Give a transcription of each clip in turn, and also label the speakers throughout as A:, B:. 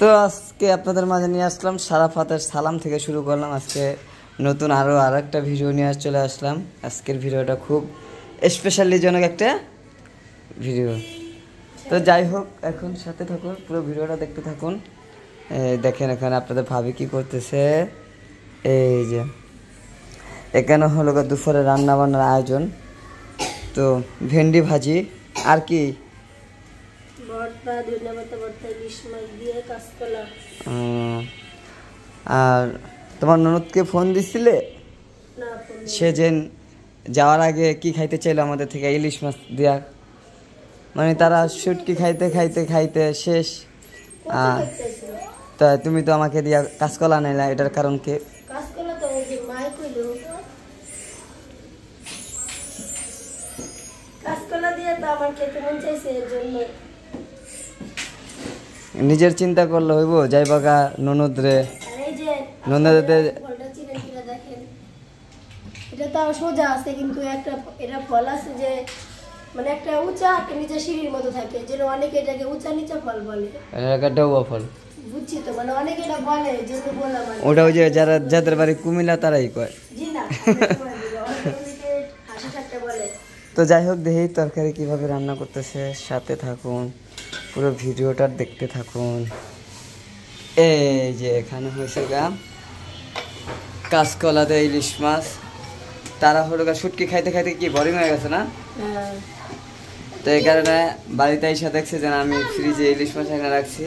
A: তো আজকে আপনাদের মাঝে নিয়ে আসলাম সারাফাতের সালাম থেকে শুরু করলাম। আজকে নতুন আরও একটা ভিডিও নিয়ে চলে আসলাম। আজকের ভিডিওটা খুব স্পেশালিজনক একটা ভিডিও। তো যাই হোক, এখন সাথে থাকুন, পুরো ভিডিওটা দেখতে থাকুন। দেখেন এখানে আপনাদের ভাবি কি করতেছে। এই যে এখানে হলো দুপুরে রান্না বান্নার আয়োজন। তো ভেন্ডি ভাজি আর কি আর তোমার ননদকে ফোন দিছিলে? সে যে যাওয়ার আগে কি খাইতে চাইলো আমাদের থেকে? ইলিশ মাছ দিয়া, মানে তারা শুটকি খাইতে খাইতে খাইতে শেষ। তা তুমি তো আমাকে দিয়া কাঁচকলা নাইলা, এটার কারণ কি? নিজের চিন্তা করলে হইব? যাই বাগা ননদ রে, ননদের
B: এটা তো সোজা আছে, কিন্তু একটা এটা ফল আছে যে মানে একটা উঁচা একটা নিচে সিঁড়ির মতো থাকে, যেন অনেকে এটাকে উঁচা নিচা ফল বলে।
A: এটা ডৌয়া ফল,
B: বুঝছি তো, মানে অনেকে এটা বলে, যেন বললাম
A: ওটা ওই যে যারা যাদের বাড়ি কুমিল্লা তারাই কয়।
B: জি না, হাসি ঠাট্টা বলে।
A: তো যাই হোক, দেখি তরকারি কিভাবে রান্না করতেছে, সাথে থাকুন, পুরো ভিডিওটা দেখতে থাকুন। এই যে এখানে হয়েছে গা কাঁচকলাতে ইলিশ মাছ। তারা হলো গা শুটকি খাইতে খাইতে কি বোরিং হয়ে গেছে না? তো এই কারণে বাড়িতে এসে দেখছে যে আমি ফ্রিজে ইলিশ মাছ এনে রাখছি।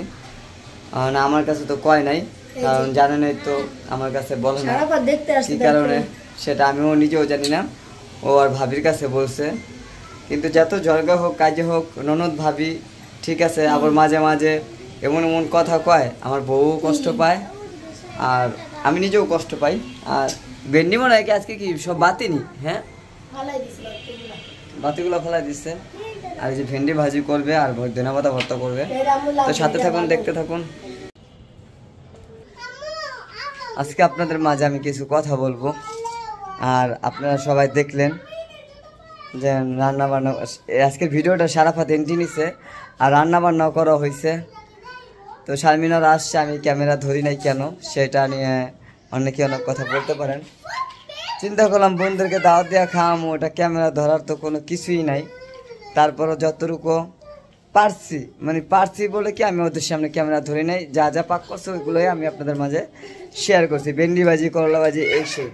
A: না, আমার কাছে তো কয় নাই, কারণ জানেনই তো আমার কাছে বলে না কি কারণে, সেটা আমিও নিজেও জানি না। ও আর ভাবির কাছে বলছে। কিন্তু যত ঝরগা হোক কাজে হোক, ননদ ভাবি ঠিক আছে। আবার মাঝে মাঝে এমন এমন কথা কয়, আমার বউ কষ্ট পায় আর আমি নিজেও কষ্ট পাই। আর ভেন্ডি মনে হয় কি আজকে কি সব বাতিনি? হ্যাঁ, বাতিগুলো ফেলাই দিচ্ছে। আর এই যে ভেন্ডি ভাজি করবে আর ধনেপাতা ভর্তা করবে। তো সাথে থাকুন, দেখতে থাকুন। আজকে আপনাদের মাঝে আমি কিছু কথা বলবো, আর আপনারা সবাই দেখলেন যে রান্না বান্না, আজকের ভিডিওটা সারাফাত এন্ট্রি নিছে আর রান্না বান্নাও করা হয়েছে। তো শারমিনার আসছে, আমি ক্যামেরা ধরি নাই কেন, সেটা নিয়ে অনেকে অনেক কথা বলতে পারেন। চিন্তা করলাম বোনদেরকে দাওয়াত দেওয়া খাওয়ামো, ওটা ক্যামেরা ধরার তো কোনো কিছুই নাই। তারপরও যতটুকু পারছি, মানে পারছি বলে কি আমি ওদের সামনে ক্যামেরা ধরি নাই। যা যা পাক করছে ওইগুলোই আমি আপনাদের মাঝে শেয়ার করছি। ভেন্ডি ভাজি, করলা ভাজি, এই সেই।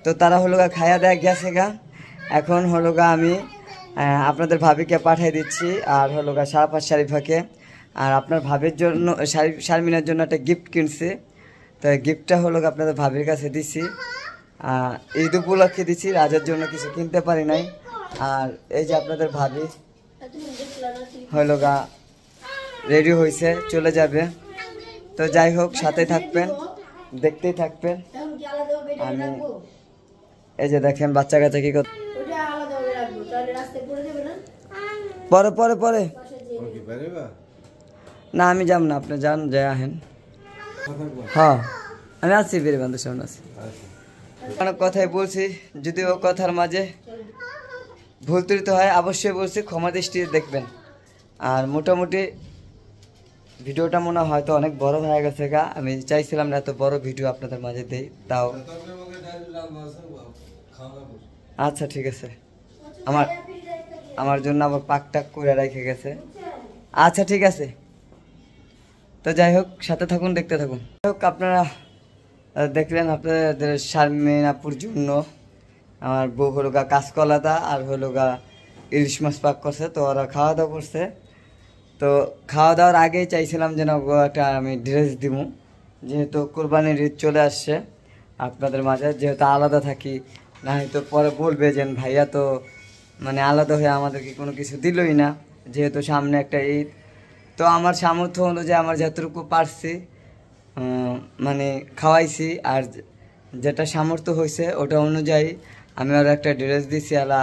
A: তো তারা হলো গা খাইয়া দেয়া গেছে গা। এখন হলো গা আমি আপনাদের ভাবিকে পাঠিয়ে দিচ্ছি, আর হলো গা সারাফাত শারিফাকে। আর আপনার ভাবির জন্য, শারমিনার জন্য একটা গিফট কিনছি। তো গিফটটা হলো গা আপনাদের ভাবির কাছে দিছি। ঈদ উপলক্ষে দিচ্ছি, রাজার জন্য কিছু কিনতে পারি নাই। আর এই যে আপনাদের ভাবি হলো গা রেডি হয়েছে, চলে যাবে। তো যাই হোক, সাথে থাকবেন, দেখতেই থাকবেন। আমি এই যে দেখেন বাচ্চা কাচ্চা কি করতে, পরে পরে পরে না, আমি যাব না, আপনি যান, যাই আহেন। হ্যাঁ, আমি আসছি, বেরে বান্ধব সামনে আছি। অনেক কথাই বলছি, যদিও কথার মাঝে ভুল ত্রুটি হয়, অবশ্যই বলছি, ক্ষমা দৃষ্টিতে দেখবেন। আর মোটামুটি ভিডিওটা মনে হয়তো অনেক বড় হয়ে গেছে গা। আমি চাইছিলাম না এত বড় ভিডিও আপনাদের মাঝে দেই, তাও আচ্ছা ঠিক আছে। আমার জন্য আবার পাক টাক করে রেখে গেছে। আচ্ছা ঠিক আছে। তো যাই হোক, সাথে থাকুন, দেখতে থাকুন। যাই হোক, আপনারা দেখলেন আপনাদের শারমিন আপুর জন্য আমার বউ হলো গা কাঁচকলাটা আর হলো গা ইলিশ মাছ পাক করছে। তো ওরা খাওয়া দাওয়া করছে। তো খাওয়া দাওয়ার আগেই চাইছিলাম যেন একটা আমি ড্রেস দিব, যেহেতু কোরবানির ঈদ চলে আসছে। আপনাদের মাঝে যেহেতু আলাদা থাকি, না হয়তো পরে বলবে যে ভাইয়া তো মানে আলাদা হয়ে আমাদেরকে কোনো কিছু দিলই না, যেহেতু সামনে একটা ঈদ। তো আমার সামর্থ্য অনুযায়ী আমার যতটুকু পারছি মানে খাওয়াইছি, আর যেটা সামর্থ্য হয়েছে ওটা অনুযায়ী আমি আরও একটা ড্রেস দিছি। আলা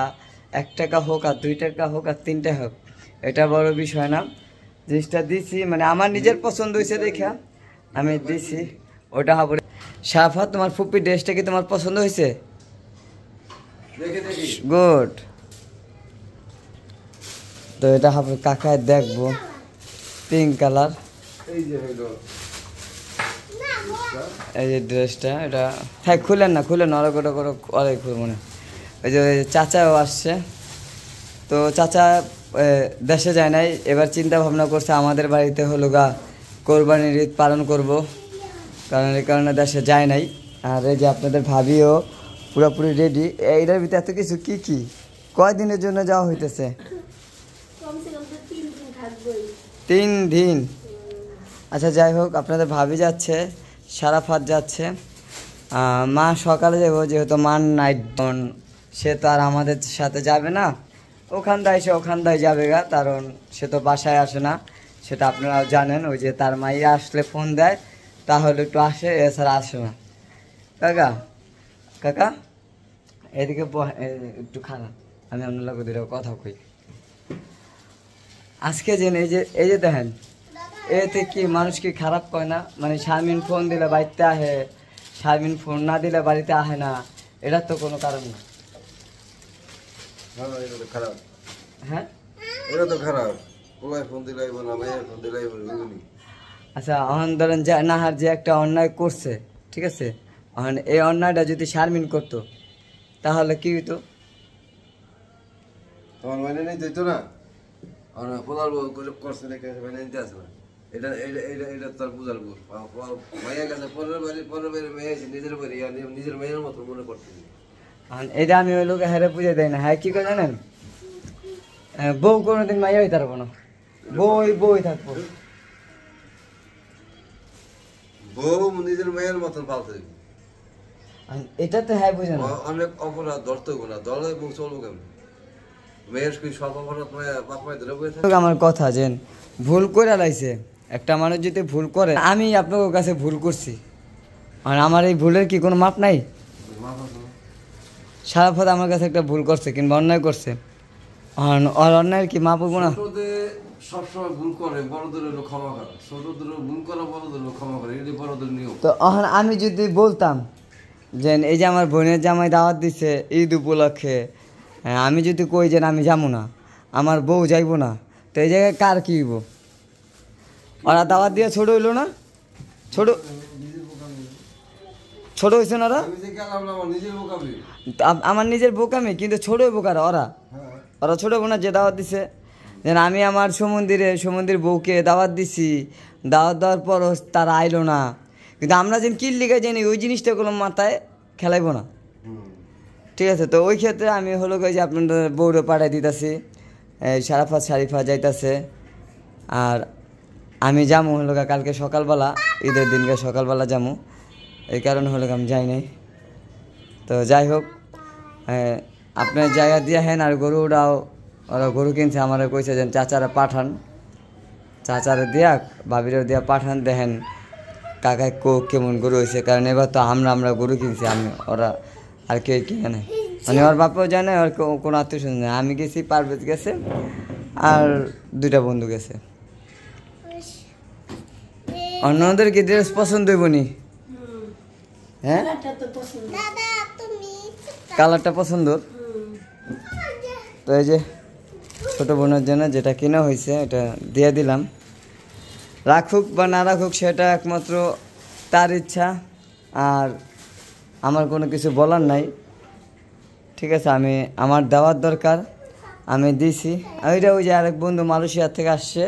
A: 1 টাকা হোক আর 2 টাকা হোক আর 3 টাকা হোক, এটা বড় বিষয় না। জিনিসটা দিছি মানে আমার নিজের পছন্দ হয়েছে দেখা আমি দিছি, ওটা হবে। সারাফাত, তোমার ফুপি ড্রেসটা কি তোমার পছন্দ হয়েছে? গুড। তো এটা হবে কাকায় দেখবো, পিঙ্ক কালার। এই যে ড্রেসটা, এটা হ্যাঁ খুলেন না ওরা করে করে অনেক খুলবো না। ওই যে চাচাও আসছে, তো চাচা দেশে যায় নাই, এবার চিন্তা ভাবনা করছে আমাদের বাড়িতে হলো গা কোরবানির ঈদ পালন করব, কারণ এই কারণে দেশে যায় নাই। আর এই যে আপনাদের ভাবিও পুরোপুরি রেডি। এইটার ভিতরে এত কিছু কি কি, কয় দিনের জন্য যাওয়া হইতেছে?
B: কমসে কম তো 3 দিন থাকবোই।
A: 3 দিন। আচ্ছা যাই হোক, আপনাদের ভাবি যাচ্ছে, সারাফাত যাচ্ছে, মা সকালে যাবো, যেহেতু মার নাইট, সে তো আর আমাদের সাথে যাবে না, ওখানটায় যাবে গা, কারণ সে তো বাসায় আসে না, সেটা আপনারাও জানেন। ওই যে তার মাইয়া আসলে ফোন দেয় তাহলে একটু আসে, এছাড়া আসে না। কাকা এদিকে একটু খারাপ, আমি আপনার লোক দুটো কথা কই। আজকে যে এই যে দেখেন, এতে কি মানুষ কি খারাপ কয় না? মানে শারমিন ফোন দিলে বাড়িতে আহে, শারমিন ফোন না দিলে বাড়িতে আহে না, এটার তো কোনো কারণ না।
C: এটা তো খারাপ,
A: হ্যাঁ
C: এটা তো খারাপ। ওলাই ফোন দিলাই বলা, ভাইয়া ফোন দিলাই বলা, বুঝলি?
A: আচ্ছা, এখন ধরেন যে নাহার যে একটা অন্যায় করছে, ঠিক আছে, এখন এই অন্যায়টা যদি শারমিন করতো তাহলে কি হইতো?
C: তোমার মানে নেই তো না, আর পোলার বউ করছে নাকি মানে নিতে আসে না। এটা এটা এটা এটা তার বুঝার বউ, ভাইয়া কাছে পরের বাড়ি মেয়ে আছে, নিজের বাড়ি আর নিজের মেয়ের মতো মনে করতে।
A: এখন এটা আমি ওই লোকে হেরে পুজো দেয় না। হ্যাঁ কি করে জানেন, বউ কোনোদিন মাইয়া হইতে পারবো না, বই থাকবো।
C: বউ নিজের মেয়ের মতন পালতে হবে।
A: এটা তো হ্যাঁ বুঝে না।
C: অনেক অপরাধ ধরতে হবে না, দলে বউ চলবো কেমন? মেয়ের কি সব অপরাধ বাপ মায়ের ধরে বয়ে থাকে?
A: আমার কথা যে ভুল করে লাইছে, একটা মানুষ যদি ভুল করে, আমি আপনার কাছে ভুল করছি, আর আমার এই ভুলের কি কোনো মাপ নাই? সারাফত আমার কাছে একটা ভুল করছে কিংবা অন্যায় করছে, আর অন্যায়ের কি মাপ হবো না?
C: সবসময় ভুল করে, বড়দের হলো ক্ষমা করা, ছোটদের ভুল করা, বড়দের হলো ক্ষমা করে, এটি বড়দের নিয়ম।
A: তো এখন আমি যদি বলতাম যে এই যে আমার বোনের জামাই দাওয়াত দিছে ঈদ উপলক্ষে, আমি যদি কই যে আমি যাবো না, আমার বউ যাইবো না, তো এই জায়গায় কার কি হইব? ওরা দাওয়াত দিয়ে ছোট হইলো না? ছোট হয়েছে না ওরা?
C: আমি যে গেলাম না, আমার নিজের বোকামি।
A: আমার নিজের বোকামি, কিন্তু ছোট হইব কারা? ওরা ছোট হইব না যে দাওয়াত দিছে। যেন আমি আমার সমুদ্রের বউকে দাওয়াত দিছি, দাওয়াত দেওয়ার পরও তারা আইলো না, কিন্তু আমরা যেন কিল লিখে জানি ওই জিনিসটা কোনো মাথায় খেলাইবো না, ঠিক আছে? তো ওই ক্ষেত্রে আমি হলো যে আপনাদের বউরে পাঠাই দিতেছি, সারাফাত শারিফা যাইতাছে, আর আমি যাবো হলো কালকে সকালবেলা, ঈদের দিনকে সকালবেলা যাবো, এই কারণে হলো আমি যাই নাই। তো যাই হোক, আপনার জায়গা দিয়ে হেন, আর গরুটাও ওরা গরু কিনছে, আমার কইছে যে চাচারা পাঠান, চাচারা দিয়া ভাবিরও দিয়া পাঠান, দেখেন কাকায় কেমন গরু হয়েছে, কারণ এবার তো আমরা গরু কিনছি, ওরা আর কেউ কিনে নেই, মানে ওর বাপাও জানে, আর কোনো আত্মীয় স্বজন নেই। আমি গেছি, পারভেজ গেছে, আর 2টা বন্ধু গেছে। অন্যদের কি ড্রেস পছন্দ হইব নি? হ্যাঁ, কালারটা পছন্দ। তো এই যে ছোট বোনের জন্য যেটা কেনা হয়েছে এটা দিয়ে দিলাম, রাখুক বা না রাখুক সেটা একমাত্র তার ইচ্ছা, আর আমার কোনো কিছু বলার নাই, ঠিক আছে? আমার দেওয়ার দরকার, আমি দিছি। ওইটা ওই যে আরেক বন্ধু মালয়েশিয়া থেকে আসছে,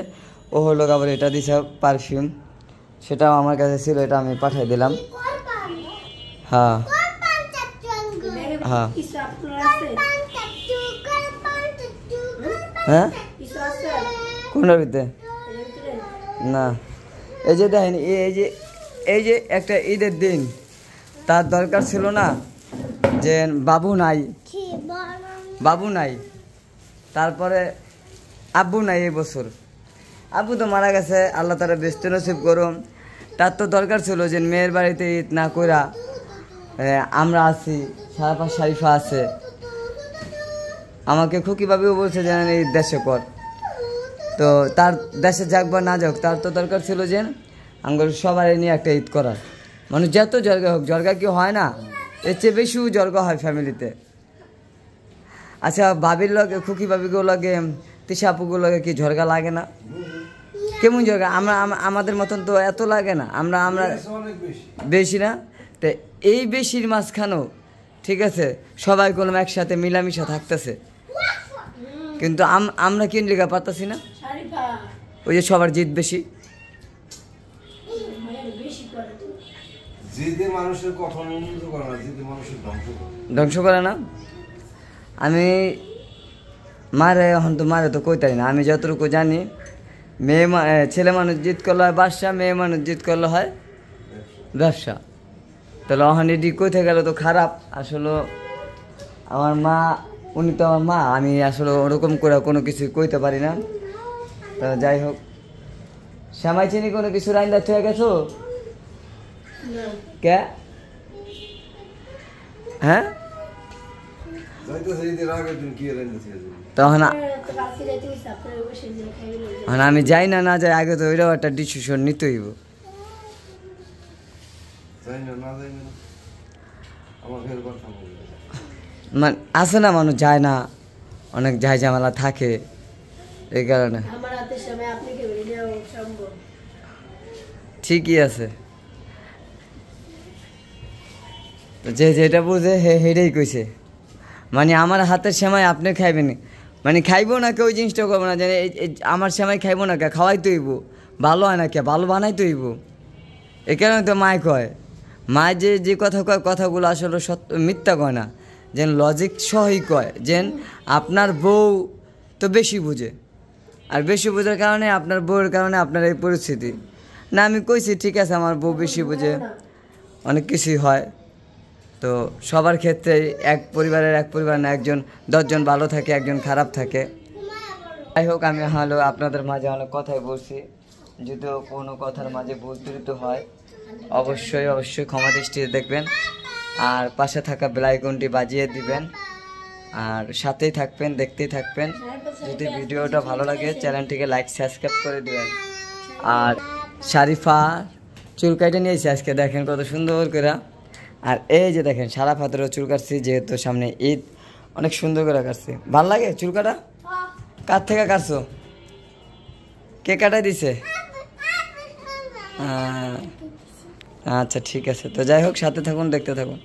A: ও হলো আবার এটা দিছে পারফিউম, সেটাও আমার কাছে ছিল, এটা আমি পাঠিয়ে দিলাম। হ্যাঁ হ্যাঁ হ্যাঁ, কোনটার ভিতরে? না, এই যে দেখেন, এই যে একটা ঈদের দিন, তার দরকার ছিল না যে বাবু নাই, তারপরে আব্বু নাই, এই বছর আব্বু তো মারা গেছে, আল্লাহ তারা ব্যস্ত নসিব করুন। তার তো দরকার ছিল যে মেয়ের বাড়িতে ঈদ না কইরা আমরা আছি, সারাফাত শারিফা আছে, আমাকে খুকিভাবেও বলছে যে এই দেশে কর, তো তার দেশে যাক বা না যাক, তার তো দরকার ছিল যে আমার সবাই নিয়ে একটা ঈদ করার। মানুষ যত জর্গা হোক, জর্গা কি হয় না? এর চেয়ে বেশিও জর্গা হয় ফ্যামিলিতে। আচ্ছা, ভাবির লগে, খুকি ভাবিগুলো লাগে, তিশাপুগুলো লাগে কি ঝরগা লাগে না? কেমন জায়গা আমরা আমাদের মতন তো এত লাগে না, আমরা
C: অনেক বেশি।
A: বেশি না। তো এই বেশির মাঝখানেও ঠিক আছে সবাই করলাম একসাথে মিলামিশা থাকতেছে, কিন্তু আমরা কিন লেখা পারতাছি না।
B: শারিফা
A: ওই যে সবার জিদ বেশি।
B: ভাইয়া বেশি করে তো।
C: জিদে মানুষের কখনো উন্নত করে না, জিদে মানুষের ধ্বংস করে।
A: ধ্বংস করে না। আমি মারে এখন তো মারে তো কইতাই না, আমি যতটুকু জানি ছেলে মানুষ জিদ করলে হয় বাদশা, মেয়ে মানুষ জিদ করলে হয় ব্যবসা। তাহলে অহানি ডি কইতে গেলে তো খারাপ। আসলে আমার মা, উনি তো আমার মা, আমি আসলে ওরকম করে কোনো কিছু কইতে পারি না। তা যাই হোক, শ্যামাই চিনি কোনো কিছু রাইন্দা থেকে গেছো
B: না
A: কে? হ্যাঁ
C: যাইতেছে ঈদের আগের দিন কি রেঞ্জে
A: তখন
B: তো রাতে রাতে ওই সাপড়ে বসে যে খাইলো
A: এখন আমি যাই না না যাই, আগে তো ওইটাও একটা ডিসিশন নিতে হইব।
C: যাই না না যাই না আমার ফের কথা বলবে।
A: মানে আছে না, মানুষ যায় না, অনেক ঝাই ঝামেলা থাকে, এই কারণে।
B: আমার হাতের সময় আপনি কে বেরিয়ে যাও সম্ভব।
A: ঠিকই আছে, তো যে যেটা বুঝে হেটাই কইছে। মানে আমার হাতের সেমাই আপনি খাইবেন, মানে খাইবো না কে ওই জিনিসটা করবো না, যে আমার সেমাই খাইবো না কে, খাওয়াই তো হইব, ভালো হয় না কে, ভালো বানাই তো হইব। এই কারণে তো মায় কয়, মায় যে যে কথা কয় কথাগুলো আসলে সত্য, মিথ্যা কয় না, যেন লজিক সহই কয়, যেন আপনার বউ তো বেশি বুঝে, আর বেশি বোঝার কারণে আপনার বউয়ের কারণে আপনার এই পরিস্থিতি। না আমি কইছি ঠিক আছে আমার বউ বেশি বুঝে, অনেক কিছুই হয়। তো সবার ক্ষেত্রে এক পরিবার না, একজন 10 জন ভালো থাকে, একজন খারাপ থাকে। যাই হোক, আমি হলো আপনাদের মাঝে অনেক কথাই বলছি, যদিও কোনো কথার মাঝে ভুল ত্রুটি হয় অবশ্যই ক্ষমা দৃষ্টিতে দেখবেন, আর পাশে থাকা বেল আইকনটি বাজিয়ে দিবেন, আর সাথেই থাকবেন, দেখতেই থাকবেন। যদি ভিডিওটা ভালো লাগে চ্যানেলটিকে লাইক সাবস্ক্রাইব করে দিবেন। আর শারিফা চুল কাটে নিয়েছে আজকে, দেখেন কত সুন্দর করে। আর এই যে দেখেন সারা ফাতেরও চুল কাটছি, যেহেতু সামনে ঈদ, অনেক সুন্দর করে কাটছি। ভাল লাগে চুল কাটা? কার থেকে কাটছো? কে কাটাই দিছে? আচ্ছা ঠিক আছে, তো যাই হোক সাথে থাকুন, দেখতে থাকুন।